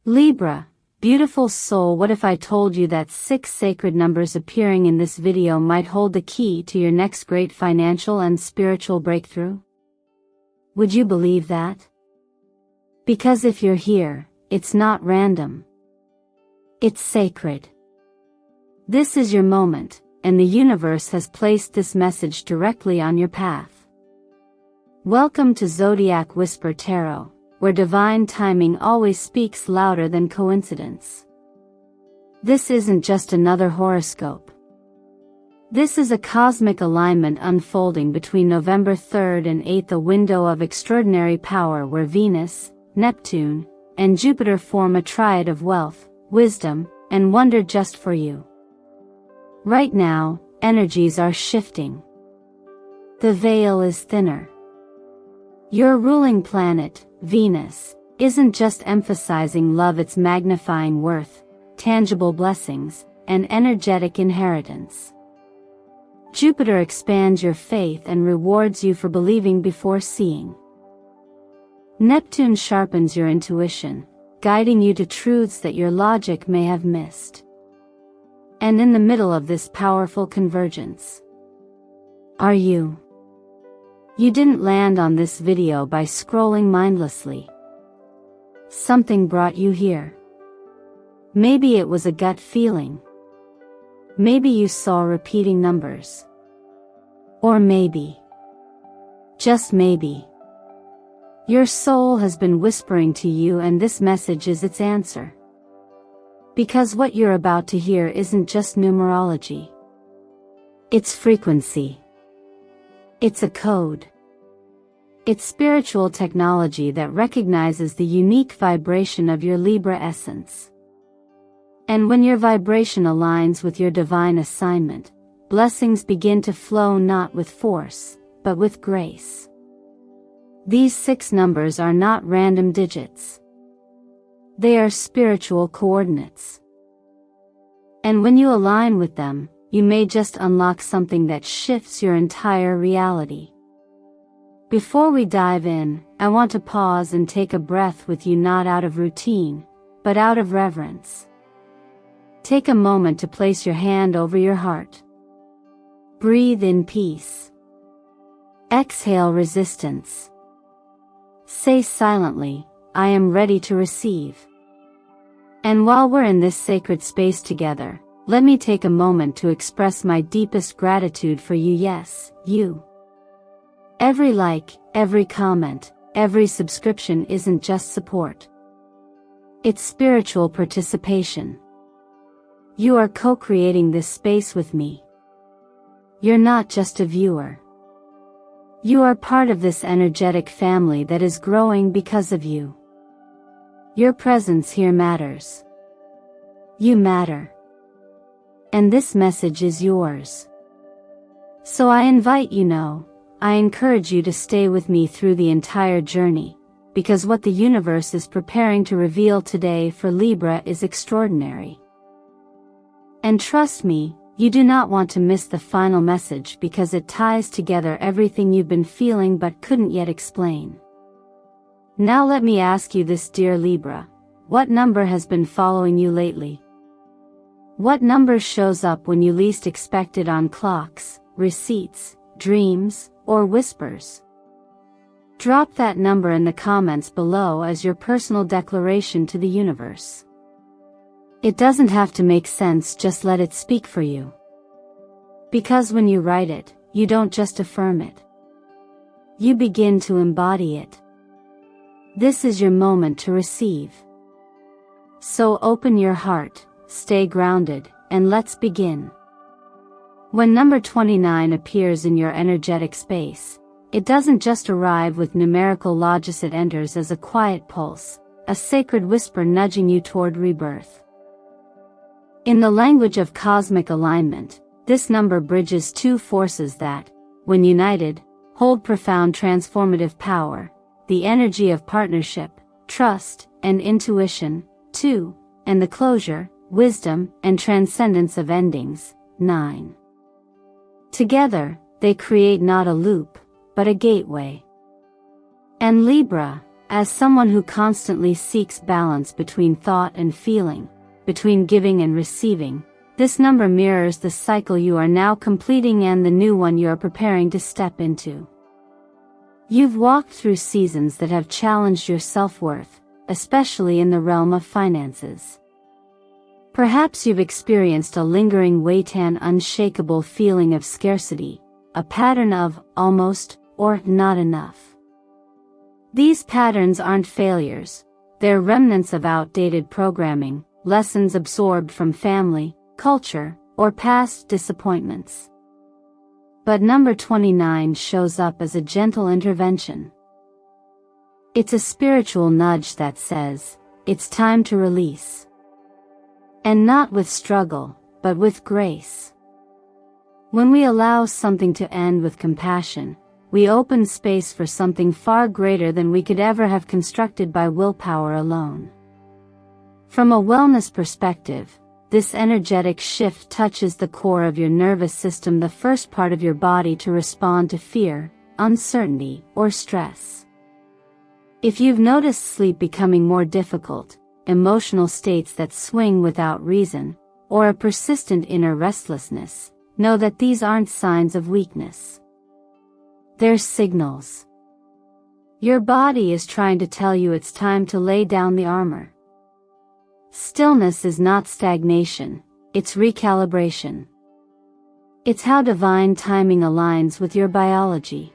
Libra, beautiful soul, what if I told you that 6 sacred numbers appearing in this video might hold the key to your next great financial and spiritual breakthrough? Would you believe that? Because if you're here, it's not random. It's sacred. This is your moment, and the universe has placed this message directly on your path. Welcome to Zodiac Whisper Tarot, where divine timing always speaks louder than coincidence. This isn't just another horoscope. This is a cosmic alignment unfolding between November 3rd and 8th, a window of extraordinary power where Venus, Neptune, and Jupiter form a triad of wealth, wisdom, and wonder just for you. Right now, energies are shifting. The veil is thinner. Your ruling planet, Venus, isn't just emphasizing love, it's magnifying worth, tangible blessings, and energetic inheritance. Jupiter expands your faith and rewards you for believing before seeing. Neptune sharpens your intuition, guiding you to truths that your logic may have missed. And in the middle of this powerful convergence are you. You didn't land on this video by scrolling mindlessly. Something brought you here. Maybe it was a gut feeling. Maybe you saw repeating numbers. Or maybe, just maybe, your soul has been whispering to you and this message is its answer. Because what you're about to hear isn't just numerology. It's frequency. It's a code. It's spiritual technology that recognizes the unique vibration of your Libra essence. And when your vibration aligns with your divine assignment, blessings begin to flow not with force, but with grace. These 6 numbers are not random digits. They are spiritual coordinates. And when you align with them, you may just unlock something that shifts your entire reality. Before we dive in, I want to pause and take a breath with you, not out of routine, but out of reverence. Take a moment to place your hand over your heart. Breathe in peace. Exhale resistance. Say silently, I am ready to receive. And while we're in this sacred space together, let me take a moment to express my deepest gratitude for you. Yes, you. Every like, every comment, every subscription isn't just support. It's spiritual participation. You are co-creating this space with me. You're not just a viewer. You are part of this energetic family that is growing because of you. Your presence here matters. You matter. And this message is yours. So I encourage you to stay with me through the entire journey, because what the universe is preparing to reveal today for Libra is extraordinary. And trust me, you do not want to miss the final message because it ties together everything you've been feeling but couldn't yet explain. Now let me ask you this, dear Libra, what number has been following you lately? What number shows up when you least expect it on clocks, receipts, dreams, or whispers? Drop that number in the comments below as your personal declaration to the universe. It doesn't have to make sense, just let it speak for you. Because when you write it, you don't just affirm it. You begin to embody it. This is your moment to receive. So open your heart, stay grounded, and let's begin. When number 29 appears in your energetic space, it doesn't just arrive with numerical logic, it enters as a quiet pulse, a sacred whisper nudging you toward rebirth. In the language of cosmic alignment, this number bridges 2 forces that, when united, hold profound transformative power: the energy of partnership, trust, and intuition, 2, and the closure, wisdom, and transcendence of endings, 9. Together, they create not a loop, but a gateway. And Libra, As someone who constantly seeks balance between thought and feeling, between giving and receiving, this number mirrors the cycle you are now completing and the new one you are preparing to step into. You've walked through seasons that have challenged your self-worth, especially in the realm of finances. Perhaps you've experienced a lingering weight and unshakable feeling of scarcity, a pattern of almost or not enough. These patterns aren't failures, they're remnants of outdated programming, lessons absorbed from family, culture, or past disappointments. But number 29 shows up as a gentle intervention. It's a spiritual nudge that says, it's time to release. And not with struggle, but with grace. When we allow something to end with compassion, we open space for something far greater than we could ever have constructed by willpower alone. From a wellness perspective, this energetic shift touches the core of your nervous system, the first part of your body to respond to fear, uncertainty, or stress. If you've noticed sleep becoming more difficult, emotional states that swing without reason, or a persistent inner restlessness, know that these aren't signs of weakness. They're signals. Your body is trying to tell you it's time to lay down the armor. Stillness is not stagnation, it's recalibration. It's how divine timing aligns with your biology.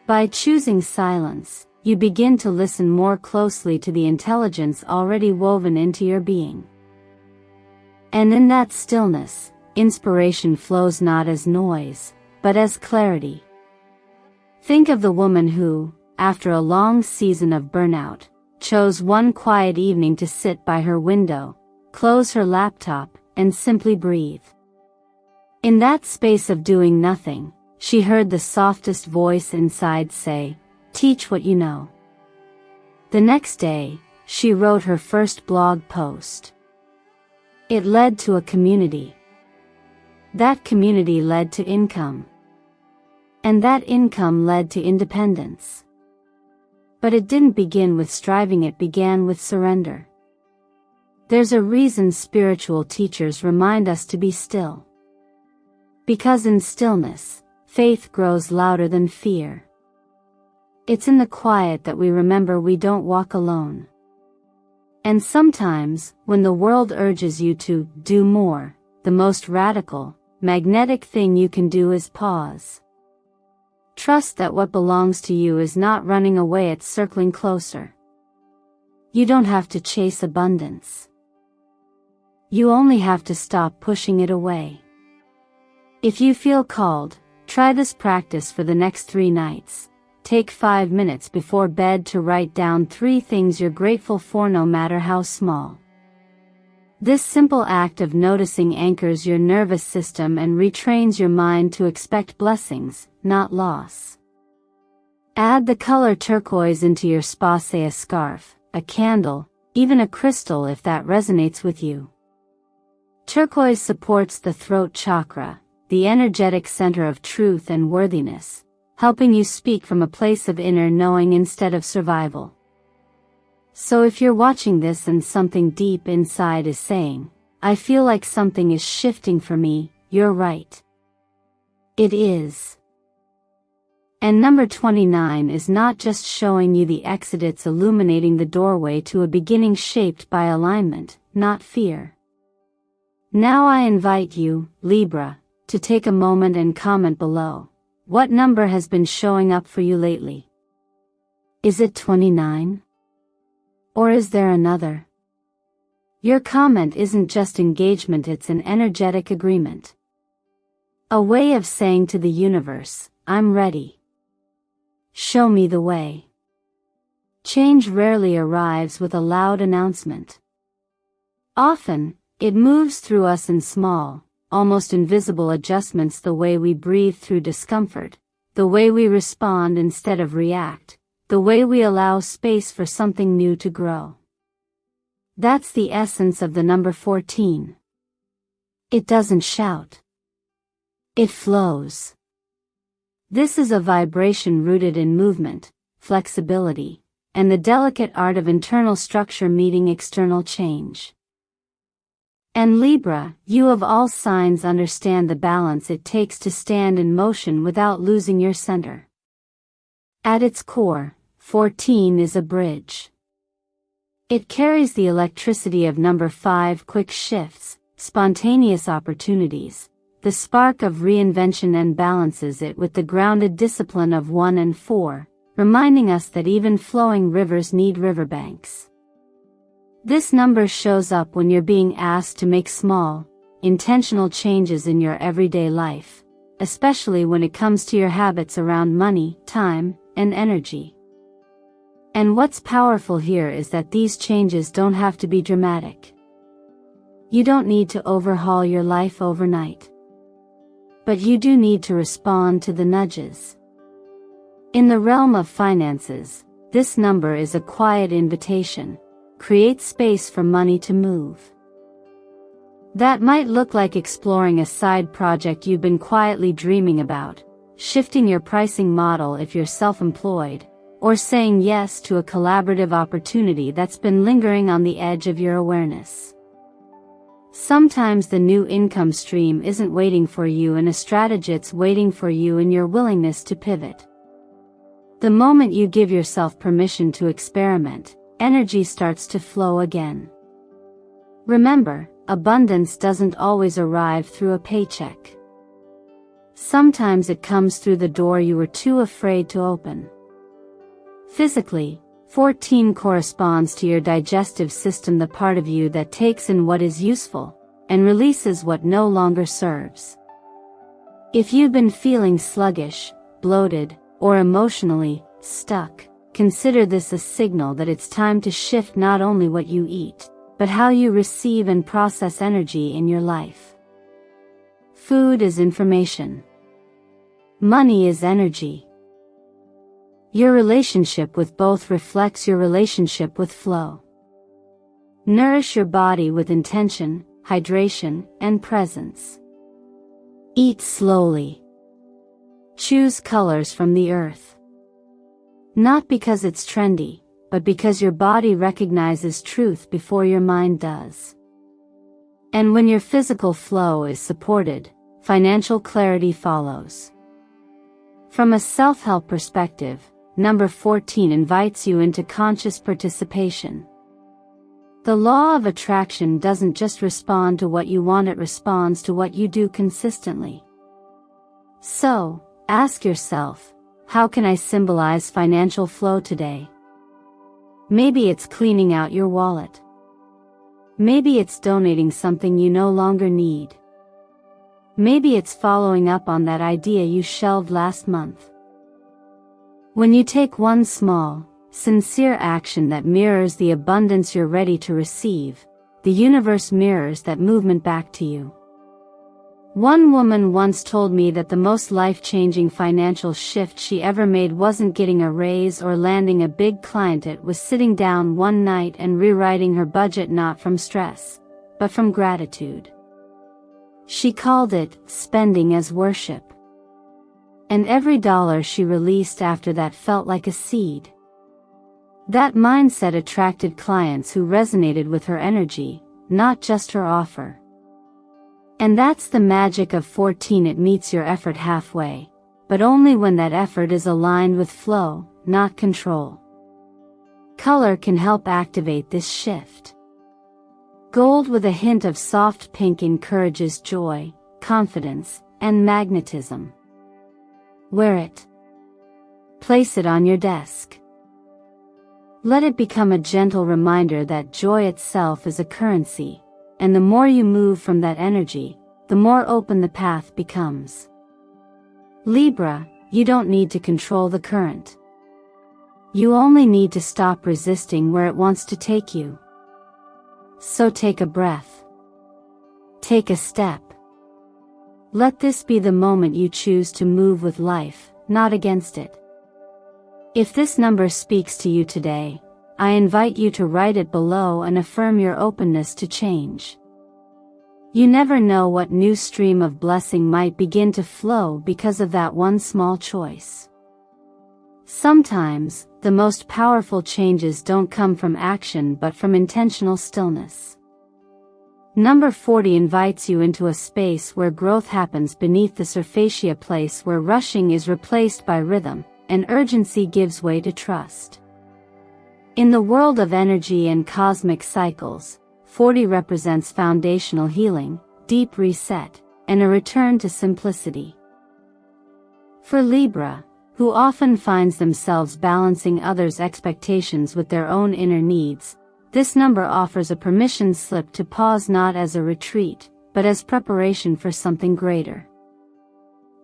By choosing silence, you begin to listen more closely to the intelligence already woven into your being. And in that stillness, inspiration flows not as noise, but as clarity. Think of the woman who, after a long season of burnout, chose one quiet evening to sit by her window, close her laptop, and simply breathe. In that space of doing nothing, she heard the softest voice inside say, "Teach what you know." The next day, she wrote her first blog post. It led to a community. That community led to income. And that income led to independence. But it didn't begin with striving, it began with surrender. There's a reason spiritual teachers remind us to be still. Because in stillness, faith grows louder than fear. It's in the quiet that we remember we don't walk alone. And sometimes, when the world urges you to do more, the most radical, magnetic thing you can do is pause. Trust that what belongs to you is not running away, it's circling closer. You don't have to chase abundance. You only have to stop pushing it away. If you feel called, try this practice for the next 3 nights. Take 5 minutes before bed to write down 3 things you're grateful for, no matter how small. This simple act of noticing anchors your nervous system and retrains your mind to expect blessings, not loss. Add the color turquoise into your spa, say a scarf, a candle, even a crystal if that resonates with you. Turquoise supports the throat chakra, the energetic center of truth and worthiness, helping you speak from a place of inner knowing instead of survival. So if you're watching this and something deep inside is saying, "I feel like something is shifting for me," you're right. It is. And number 29 is not just showing you the exit, it's illuminating the doorway to a beginning shaped by alignment, not fear. Now I invite you, Libra, to take a moment and comment below. What number has been showing up for you lately? Is it 29? Or is there another? Your comment isn't just engagement, it's an energetic agreement. A way of saying to the universe, "I'm ready. Show me the way." Change rarely arrives with a loud announcement. Often, it moves through us in small, almost invisible adjustments: the way we breathe through discomfort, the way we respond instead of react, the way we allow space for something new to grow. That's the essence of the number 14. It doesn't shout. It flows. This is a vibration rooted in movement, flexibility, and the delicate art of internal structure meeting external change. And Libra, you of all signs understand the balance it takes to stand in motion without losing your center. At its core, 14 is a bridge. It carries the electricity of number 5, quick shifts, spontaneous opportunities, the spark of reinvention, and balances it with the grounded discipline of 1 and 4, reminding us that even flowing rivers need riverbanks. This number shows up when you're being asked to make small, intentional changes in your everyday life, especially when it comes to your habits around money, time, and energy. And what's powerful here is that these changes don't have to be dramatic. You don't need to overhaul your life overnight. But you do need to respond to the nudges. In the realm of finances, this number is a quiet invitation. Create space for money to move. That might look like exploring a side project you've been quietly dreaming about, shifting your pricing model if you're self-employed, or saying yes to a collaborative opportunity that's been lingering on the edge of your awareness. Sometimes the new income stream isn't waiting for you in a strategy, it's waiting for you in your willingness to pivot. The moment you give yourself permission to experiment, energy starts to flow again. Remember, abundance doesn't always arrive through a paycheck. Sometimes it comes through the door you were too afraid to open. Physically, 14 corresponds to your digestive system, the part of you that takes in what is useful, and releases what no longer serves. If you've been feeling sluggish, bloated, or emotionally stuck, consider this a signal that it's time to shift not only what you eat, but how you receive and process energy in your life. Food is information. Money is energy. Your relationship with both reflects your relationship with flow. Nourish your body with intention, hydration, and presence. Eat slowly. Choose colors from the earth. Not because it's trendy, but because your body recognizes truth before your mind does. And when your physical flow is supported, financial clarity follows. From a self-help perspective, number 14 invites you into conscious participation. The law of attraction doesn't just respond to what you want, it responds to what you do consistently. So, ask yourself, how can I symbolize financial flow today? Maybe it's cleaning out your wallet. Maybe it's donating something you no longer need. Maybe it's following up on that idea you shelved last month. When you take one small, sincere action that mirrors the abundance you're ready to receive, the universe mirrors that movement back to you. One woman once told me that the most life-changing financial shift she ever made wasn't getting a raise or landing a big client, it was sitting down one night and rewriting her budget, not from stress, but from gratitude. She called it spending as worship. And every dollar she released after that felt like a seed. That mindset attracted clients who resonated with her energy, not just her offer. And that's the magic of 14. It meets your effort halfway, but only when that effort is aligned with flow, not control. Color can help activate this shift. Gold with a hint of soft pink encourages joy, confidence, and magnetism. Wear it. Place it on your desk. Let it become a gentle reminder that joy itself is a currency, and the more you move from that energy, the more open the path becomes. Libra, you don't need to control the current. You only need to stop resisting where it wants to take you. So take a breath. Take a step. Let this be the moment you choose to move with life, not against it. If this number speaks to you today, I invite you to write it below and affirm your openness to change. You never know what new stream of blessing might begin to flow because of that one small choice. Sometimes, the most powerful changes don't come from action but from intentional stillness. Number 40 invites you into a space where growth happens beneath the surface, a place where rushing is replaced by rhythm, and urgency gives way to trust. In the world of energy and cosmic cycles, 40 represents foundational healing, deep reset, and a return to simplicity. For Libra, who often finds themselves balancing others' expectations with their own inner needs, this number offers a permission slip to pause, not as a retreat, but as preparation for something greater.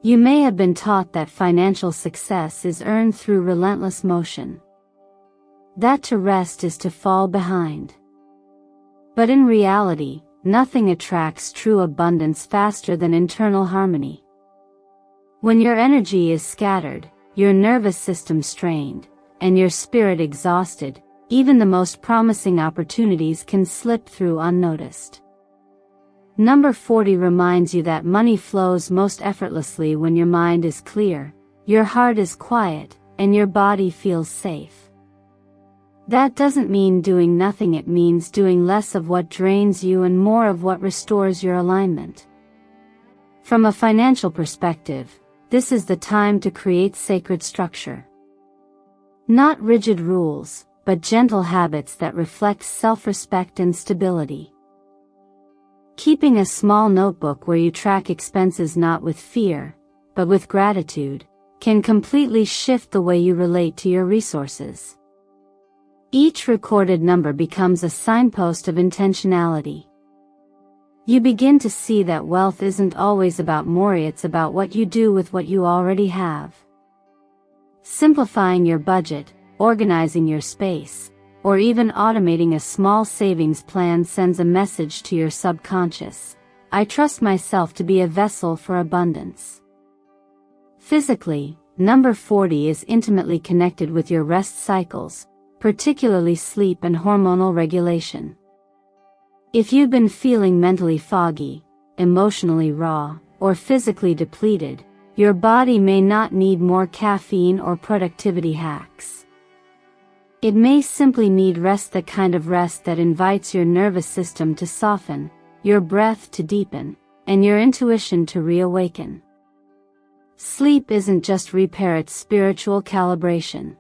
You may have been taught that financial success is earned through relentless motion. That to rest is to fall behind. But in reality, nothing attracts true abundance faster than internal harmony. When your energy is scattered, your nervous system strained, and your spirit exhausted, even the most promising opportunities can slip through unnoticed. Number 40 reminds you that money flows most effortlessly when your mind is clear, your heart is quiet, and your body feels safe. That doesn't mean doing nothing, it means doing less of what drains you and more of what restores your alignment. From a financial perspective, this is the time to create sacred structure. Not rigid rules, but gentle habits that reflect self-respect and stability. Keeping a small notebook where you track expenses not with fear, but with gratitude, can completely shift the way you relate to your resources. Each recorded number becomes a signpost of intentionality. You begin to see that wealth isn't always about more, it's about what you do with what you already have. Simplifying your budget, organizing your space, or even automating a small savings plan sends a message to your subconscious: I trust myself to be a vessel for abundance. Physically, number 40 is intimately connected with your rest cycles, particularly sleep and hormonal regulation. If you've been feeling mentally foggy, emotionally raw, or physically depleted, your body may not need more caffeine or productivity hacks. It may simply need rest, the kind of rest that invites your nervous system to soften, your breath to deepen, and your intuition to reawaken. Sleep isn't just repair, it's spiritual calibration.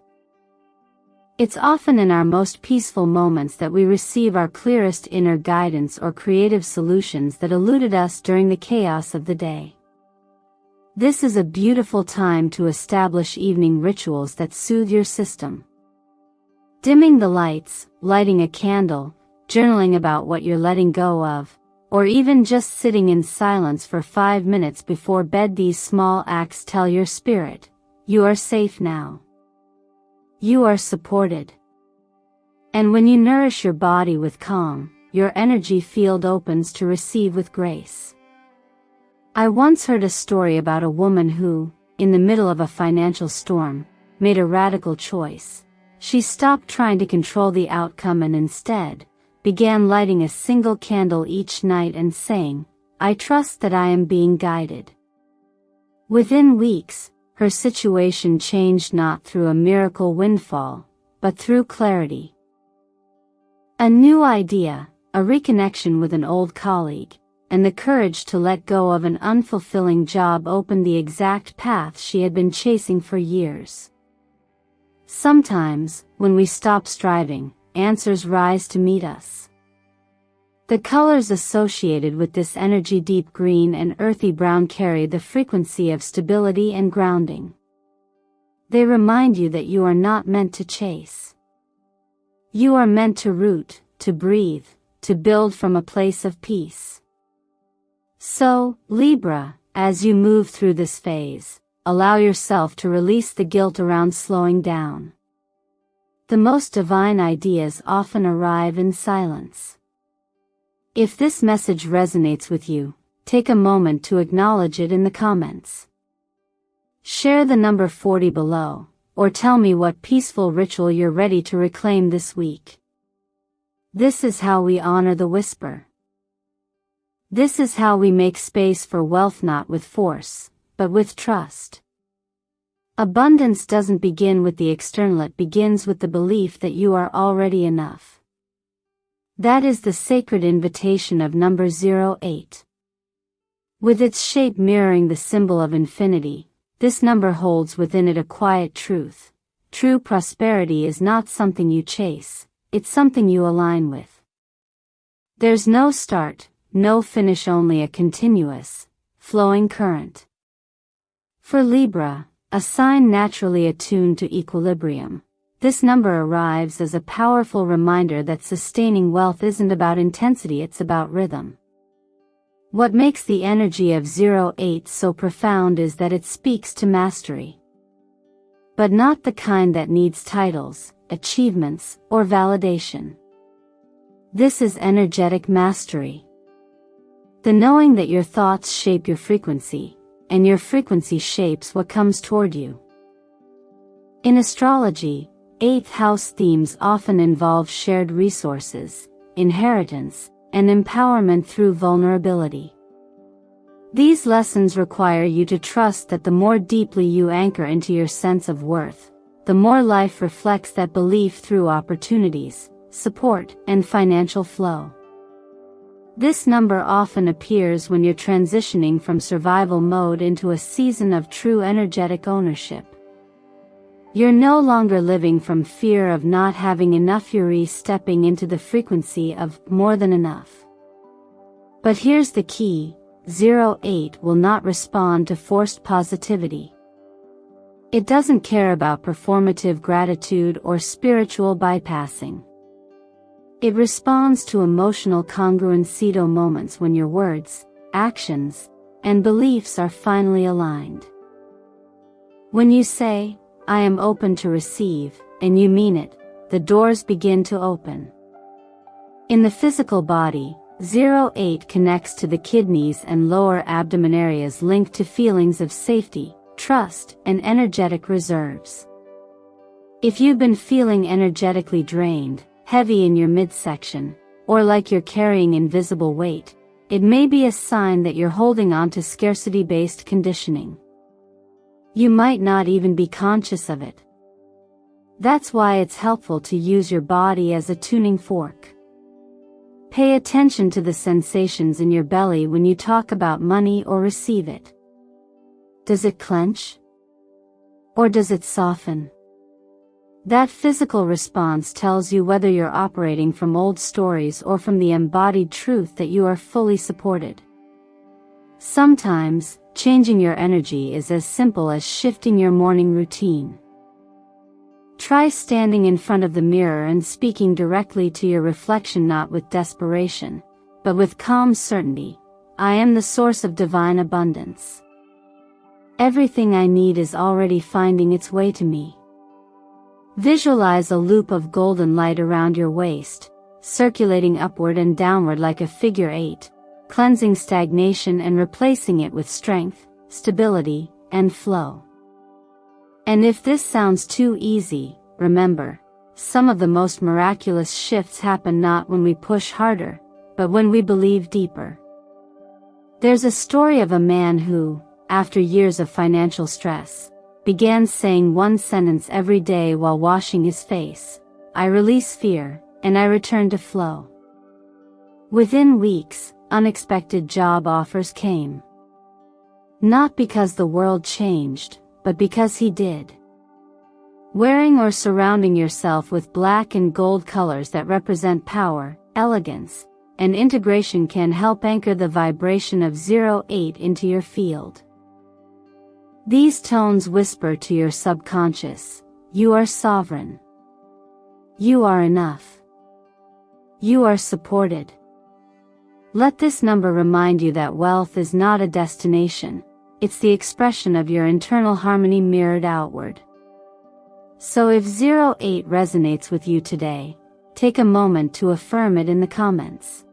It's often in our most peaceful moments that we receive our clearest inner guidance or creative solutions that eluded us during the chaos of the day. This is a beautiful time to establish evening rituals that soothe your system. Dimming the lights, lighting a candle, journaling about what you're letting go of, or even just sitting in silence for 5 minutes before bed. These small acts tell your spirit, you are safe now. You are supported. And when you nourish your body with calm, your energy field opens to receive with grace. I once heard a story about a woman who, in the middle of a financial storm, made a radical choice. She stopped trying to control the outcome and instead began lighting a single candle each night and saying, I trust that I am being guided. Within weeks, her situation changed, not through a miracle windfall, but through clarity. A new idea, a reconnection with an old colleague, and the courage to let go of an unfulfilling job opened the exact path she had been chasing for years. Sometimes, when we stop striving, answers rise to meet us. The colors associated with this energy, deep green and earthy brown, carry the frequency of stability and grounding. They remind you that you are not meant to chase. You are meant to root, to breathe, to build from a place of peace. So, Libra, as you move through this phase, allow yourself to release the guilt around slowing down. The most divine ideas often arrive in silence. If this message resonates with you, take a moment to acknowledge it in the comments. Share the number 40 below, or tell me what peaceful ritual you're ready to reclaim this week. This is how we honor the whisper. This is how we make space for wealth, not with force, but with trust. Abundance doesn't begin with the external, it begins with the belief that you are already enough. That is the sacred invitation of number 08. With its shape mirroring the symbol of infinity, this number holds within it a quiet truth. True prosperity is not something you chase, it's something you align with. There's no start, no finish, only a continuous, flowing current. For Libra, a sign naturally attuned to equilibrium, this number arrives as a powerful reminder that sustaining wealth isn't about intensity, it's about rhythm. What makes the energy of 08 so profound is that it speaks to mastery. But not the kind that needs titles, achievements, or validation. This is energetic mastery. The knowing that your thoughts shape your frequency, and your frequency shapes what comes toward you. In astrology, 8th house themes often involve shared resources, inheritance, and empowerment through vulnerability. These lessons require you to trust that the more deeply you anchor into your sense of worth, the more life reflects that belief through opportunities, support, and financial flow. This number often appears when you're transitioning from survival mode into a season of true energetic ownership. You're no longer living from fear of not having enough, you're stepping into the frequency of more than enough. But here's the key, 08 will not respond to forced positivity. It doesn't care about performative gratitude or spiritual bypassing. It responds to emotional congruency, moments when your words, actions, and beliefs are finally aligned. When you say, "I am open to receive," and you mean it, the doors begin to open. In the physical body, 08 connects to the kidneys and lower abdomen areas linked to feelings of safety, trust, and energetic reserves. If you've been feeling energetically drained, heavy in your midsection, or like you're carrying invisible weight, it may be a sign that you're holding on to scarcity-based conditioning. You might not even be conscious of it. That's why it's helpful to use your body as a tuning fork. Pay attention to the sensations in your belly when you talk about money or receive it. Does it clench? Or does it soften? That physical response tells you whether you're operating from old stories or from the embodied truth that you are fully supported. Sometimes, changing your energy is as simple as shifting your morning routine. Try standing in front of the mirror and speaking directly to your reflection, not with desperation, but with calm certainty. "I am the source of divine abundance. Everything I need is already finding its way to me." Visualize a loop of golden light around your waist, circulating upward and downward like a figure 8, cleansing stagnation and replacing it with strength, stability, and flow. And if this sounds too easy, remember, some of the most miraculous shifts happen not when we push harder, but when we believe deeper. There's a story of a man who, after years of financial stress, began saying one sentence every day while washing his face: "I release fear, and I return to flow." Within weeks, unexpected job offers came. Not because the world changed, but because he did. Wearing or surrounding yourself with black and gold colors that represent power, elegance, and integration can help anchor the vibration of 08 into your field. These tones whisper to your subconscious, "You are sovereign. You are enough. You are supported." Let this number remind you that wealth is not a destination, it's the expression of your internal harmony mirrored outward. So if 08 resonates with you today, take a moment to affirm it in the comments.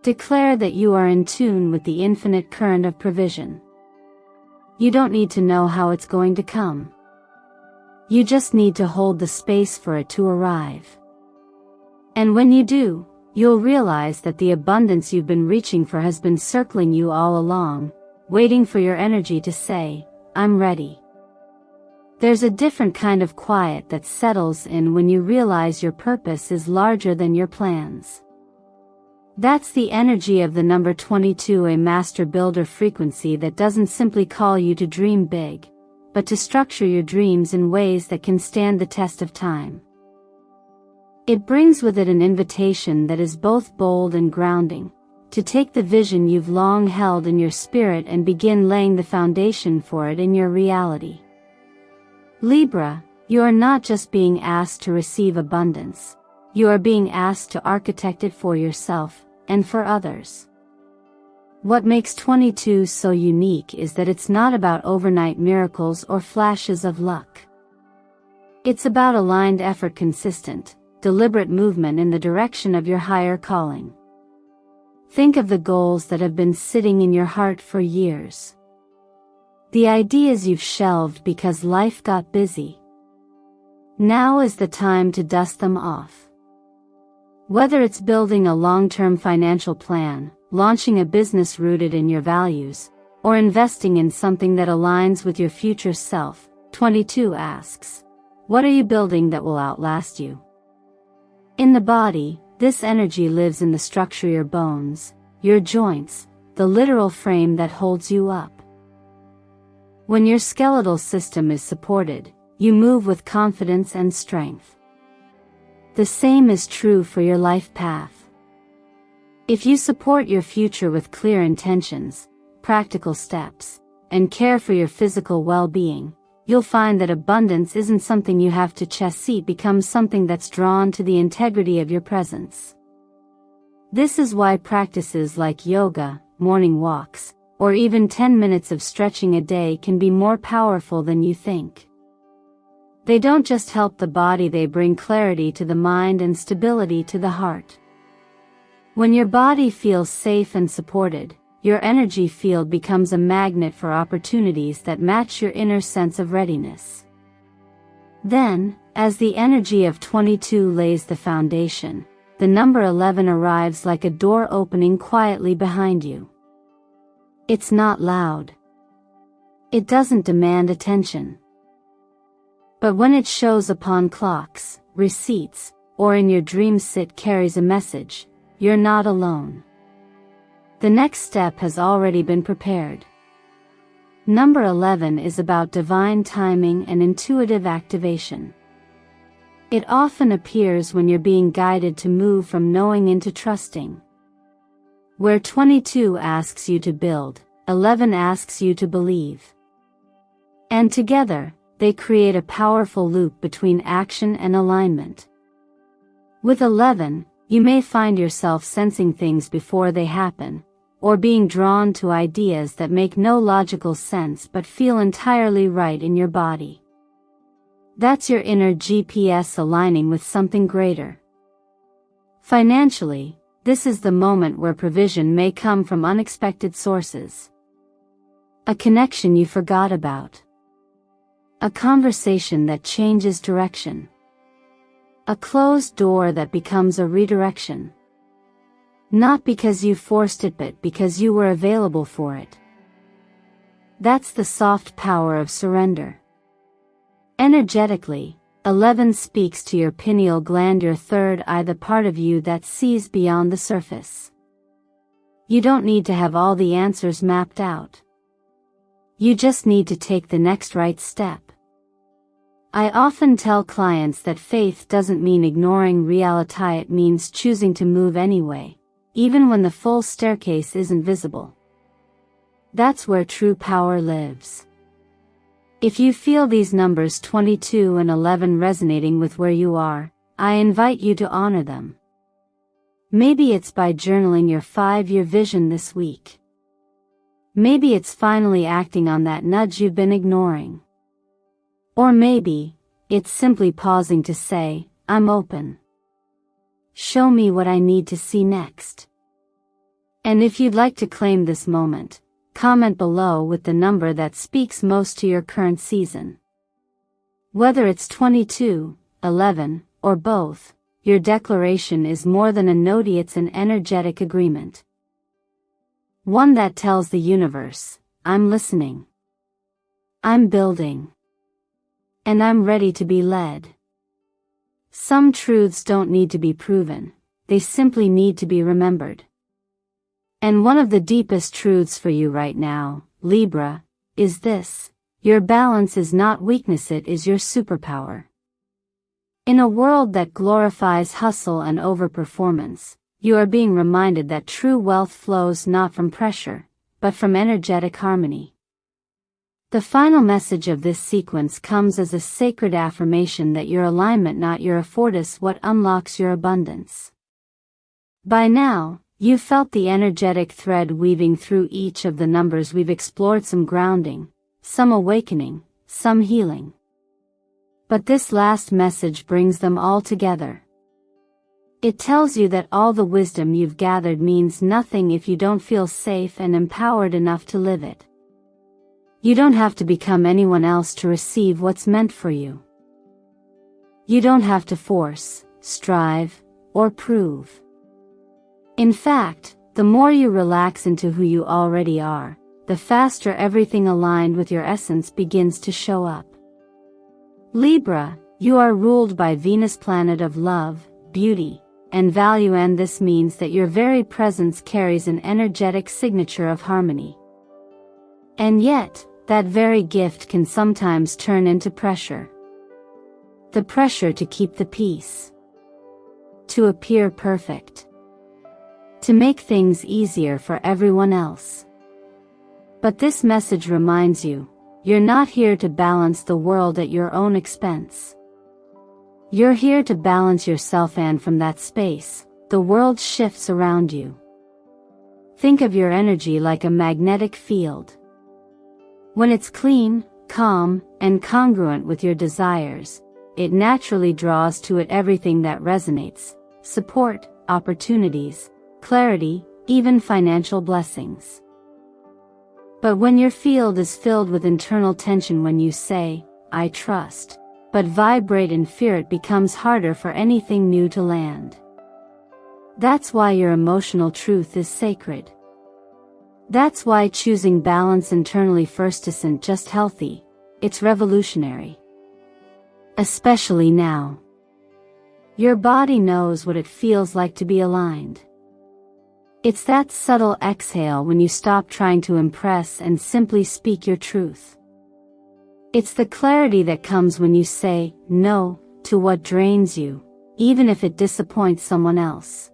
Declare that you are in tune with the infinite current of provision. You don't need to know how it's going to come. You just need to hold the space for it to arrive. And when you do, you'll realize that the abundance you've been reaching for has been circling you all along, waiting for your energy to say, "I'm ready." There's a different kind of quiet that settles in when you realize your purpose is larger than your plans. That's the energy of the number 22, a master builder frequency that doesn't simply call you to dream big, but to structure your dreams in ways that can stand the test of time. It brings with it an invitation that is both bold and grounding, to take the vision you've long held in your spirit and begin laying the foundation for it in your reality. Libra, you are not just being asked to receive abundance, you are being asked to architect it for yourself and for others. What makes 22 so unique is that it's not about overnight miracles or flashes of luck. It's about aligned effort, consistent, deliberate movement in the direction of your higher calling. Think of the goals that have been sitting in your heart for years. The ideas you've shelved because life got busy. Now is the time to dust them off. Whether it's building a long-term financial plan, launching a business rooted in your values, or investing in something that aligns with your future self, 22 asks, what are you building that will outlast you? In the body, this energy lives in the structure of your bones, your joints, the literal frame that holds you up. When your skeletal system is supported, you move with confidence and strength. The same is true for your life path. If you support your future with clear intentions, practical steps, and care for your physical well-being, you'll find that abundance isn't something you have to chase, it becomes something that's drawn to the integrity of your presence. This is why practices like yoga, morning walks, or even 10 minutes of stretching a day can be more powerful than you think. They don't just help the body, they bring clarity to the mind and stability to the heart. When your body feels safe and supported, your energy field becomes a magnet for opportunities that match your inner sense of readiness. Then, as the energy of 22 lays the foundation, the number 11 arrives like a door opening quietly behind you. It's not loud. It doesn't demand attention. But when it shows upon clocks, receipts, or in your dreams, it carries a message: you're not alone. The next step has already been prepared. Number 11 is about divine timing and intuitive activation. It often appears when you're being guided to move from knowing into trusting. Where 22 asks you to build, 11 asks you to believe. And together, they create a powerful loop between action and alignment. With 11, you may find yourself sensing things before they happen, or being drawn to ideas that make no logical sense but feel entirely right in your body. That's your inner GPS aligning with something greater. Financially, this is the moment where provision may come from unexpected sources. A connection you forgot about. A conversation that changes direction. A closed door that becomes a redirection. Not because you forced it, but because you were available for it. That's the soft power of surrender. Energetically, 11 speaks to your pineal gland, your third eye, the part of you that sees beyond the surface. You don't need to have all the answers mapped out. You just need to take the next right step. I often tell clients that faith doesn't mean ignoring reality, it means choosing to move anyway, even when the full staircase isn't visible. That's where true power lives. If you feel these numbers 22 and 11 resonating with where you are, I invite you to honor them. Maybe it's by journaling your 5-year vision this week. Maybe it's finally acting on that nudge you've been ignoring. Or maybe it's simply pausing to say, I'm open. Show me what I need to see next. And if you'd like to claim this moment, comment below with the number that speaks most to your current season. Whether it's 22, 11, or both, your declaration is more than a note, it's an energetic agreement. One that tells the universe, I'm listening. I'm building. and I'm ready to be led. Some truths don't need to be proven, they simply need to be remembered. And one of the deepest truths for you right now, Libra, is this: your balance is not weakness, it is your superpower. In a world that glorifies hustle and overperformance, you are being reminded that true wealth flows not from pressure, but from energetic harmony. The final message of this sequence comes as a sacred affirmation that your alignment, not your effort, is what unlocks your abundance. By now, you've felt the energetic thread weaving through each of the numbers we've explored, some grounding, some awakening, some healing. But this last message brings them all together. It tells you that all the wisdom you've gathered means nothing if you don't feel safe and empowered enough to live it. You don't have to become anyone else to receive what's meant for you. You don't have to force, strive, or prove. In fact, the more you relax into who you already are, the faster everything aligned with your essence begins to show up. Libra, you are ruled by Venus, planet of love, beauty, and value, and this means that your very presence carries an energetic signature of harmony. And yet, that very gift can sometimes turn into pressure. The pressure to keep the peace. To appear perfect. To make things easier for everyone else. But this message reminds you, you're not here to balance the world at your own expense. You're here to balance yourself, and from that space, the world shifts around you. Think of your energy like a magnetic field. When it's clean, calm, and congruent with your desires, it naturally draws to it everything that resonates: support, opportunities, clarity, even financial blessings. But when your field is filled with internal tension, when you say, "I trust," but vibrate in fear, it becomes harder for anything new to land. That's why your emotional truth is sacred. That's why choosing balance internally first isn't just healthy, it's revolutionary. Especially now. Your body knows what it feels like to be aligned. It's that subtle exhale when you stop trying to impress and simply speak your truth. It's the clarity that comes when you say no to what drains you, even if it disappoints someone else.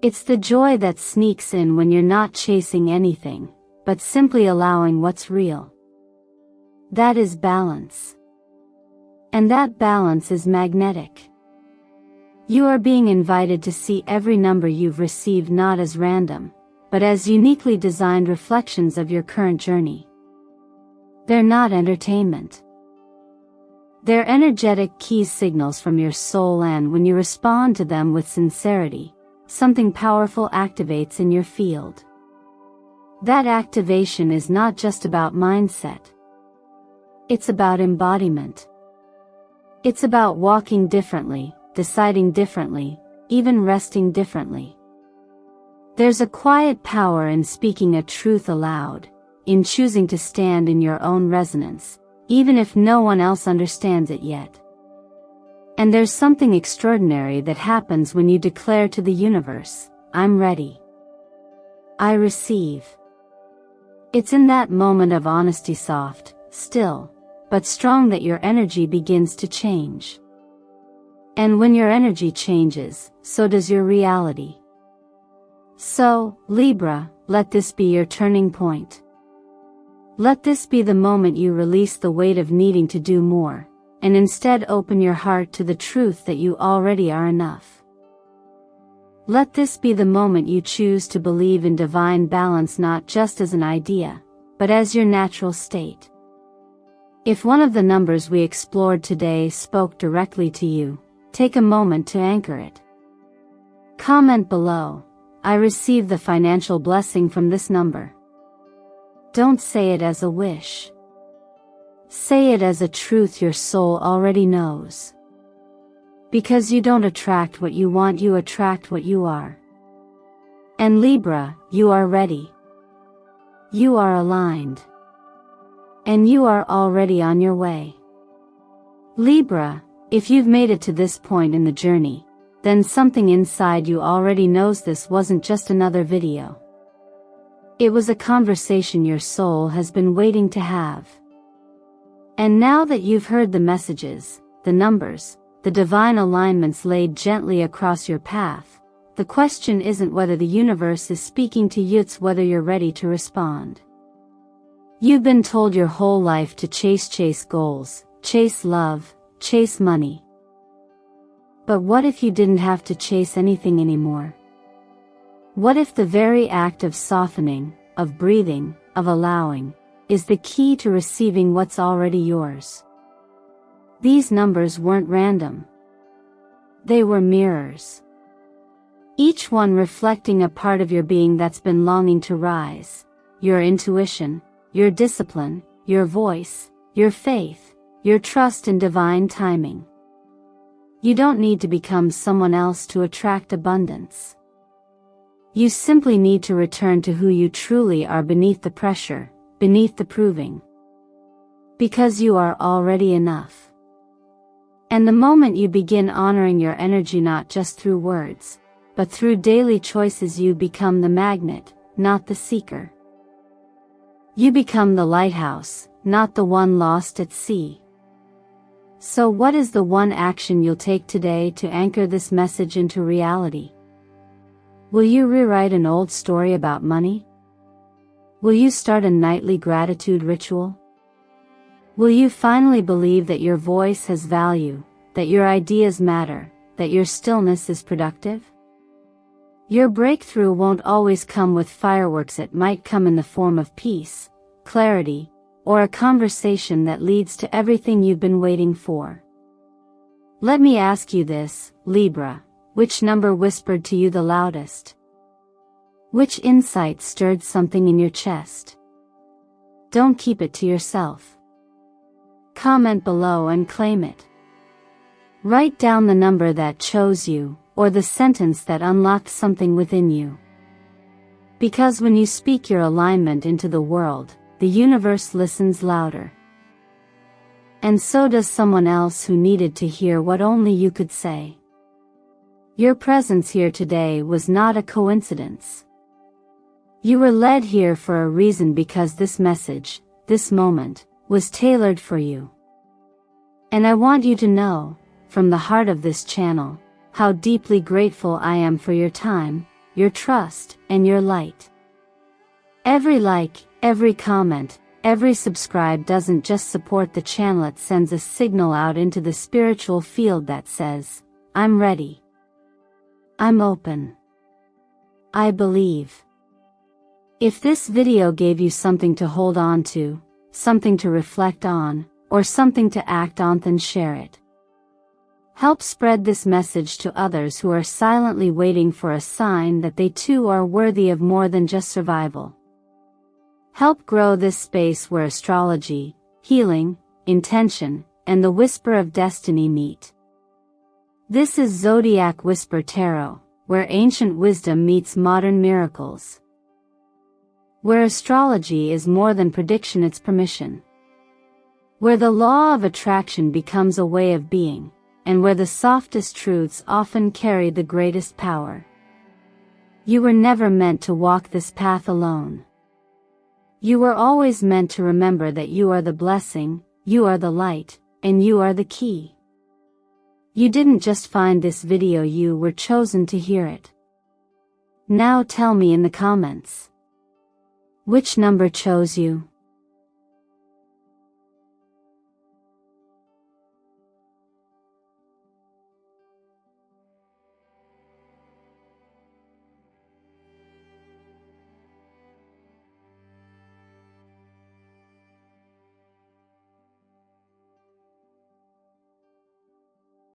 It's the joy that sneaks in when you're not chasing anything, but simply allowing what's real. That is balance. And that balance is magnetic. You are being invited to see every number you've received not as random, but as uniquely designed reflections of your current journey. They're not entertainment. They're energetic key signals from your soul, and when you respond to them with sincerity, something powerful activates in your field. That activation is not just about mindset. It's about embodiment. It's about walking differently, deciding differently, even resting differently. There's a quiet power in speaking a truth aloud, in choosing to stand in your own resonance, even if no one else understands it yet. And there's something extraordinary that happens when you declare to the universe, "I'm ready. I receive." It's in that moment of honesty, soft, still, but strong, that your energy begins to change. And when your energy changes, so does your reality. So, Libra, let this be your turning point. Let this be the moment you release the weight of needing to do more, and instead open your heart to the truth that you already are enough. Let this be the moment you choose to believe in divine balance, not just as an idea, but as your natural state. If one of the numbers we explored today spoke directly to you, take a moment to anchor it. Comment below, "I receive the financial blessing from this number." Don't say it as a wish. Say it as a truth your soul already knows. Because you don't attract what you want, you attract what you are. And Libra, you are ready. You are aligned. And you are already on your way. Libra, if you've made it to this point in the journey, then something inside you already knows this wasn't just another video. It was a conversation your soul has been waiting to have. And now that you've heard the messages, the numbers, the divine alignments laid gently across your path, the question isn't whether the universe is speaking to you, it's whether you're ready to respond. You've been told your whole life to chase goals, chase love, chase money. But what if you didn't have to chase anything anymore? What if the very act of softening, of breathing, of allowing, is the key to receiving what's already yours? These numbers weren't random. They were mirrors. Each one reflecting a part of your being that's been longing to rise. Your intuition, your discipline, your voice, your faith, your trust in divine timing. You don't need to become someone else to attract abundance. You simply need to return to who you truly are beneath the pressure, beneath the proving. Because you are already enough. And the moment you begin honoring your energy not just through words, but through daily choices, you become the magnet, not the seeker. You become the lighthouse, not the one lost at sea. So what is the one action you'll take today to anchor this message into reality? Will you rewrite an old story about money? Will you start a nightly gratitude ritual? Will you finally believe that your voice has value, that your ideas matter, that your stillness is productive? Your breakthrough won't always come with fireworks. It might come in the form of peace, clarity, or a conversation that leads to everything you've been waiting for. Let me ask you this, Libra, which number whispered to you the loudest? Which insight stirred something in your chest? Don't keep it to yourself. Comment below and claim it. Write down the number that chose you, or the sentence that unlocked something within you. Because when you speak your alignment into the world, the universe listens louder. And so does someone else who needed to hear what only you could say. Your presence here today was not a coincidence. You were led here for a reason, because this message, this moment, was tailored for you. And I want you to know, from the heart of this channel, how deeply grateful I am for your time, your trust, and your light. Every like, every comment, every subscribe doesn't just support the channel, it sends a signal out into the spiritual field that says, I'm ready. I'm open. I believe. If this video gave you something to hold on to, something to reflect on, or something to act on, then share it. Help spread this message to others who are silently waiting for a sign that they too are worthy of more than just survival. Help grow this space where astrology, healing, intention, and the whisper of destiny meet. This is Zodiac Whisper Tarot, where ancient wisdom meets modern miracles. Where astrology is more than prediction, it's permission. Where the law of attraction becomes a way of being, and where the softest truths often carry the greatest power. You were never meant to walk this path alone. You were always meant to remember that you are the blessing, you are the light, and you are the key. You didn't just find this video, you were chosen to hear it. Now tell me in the comments. Which number chose you?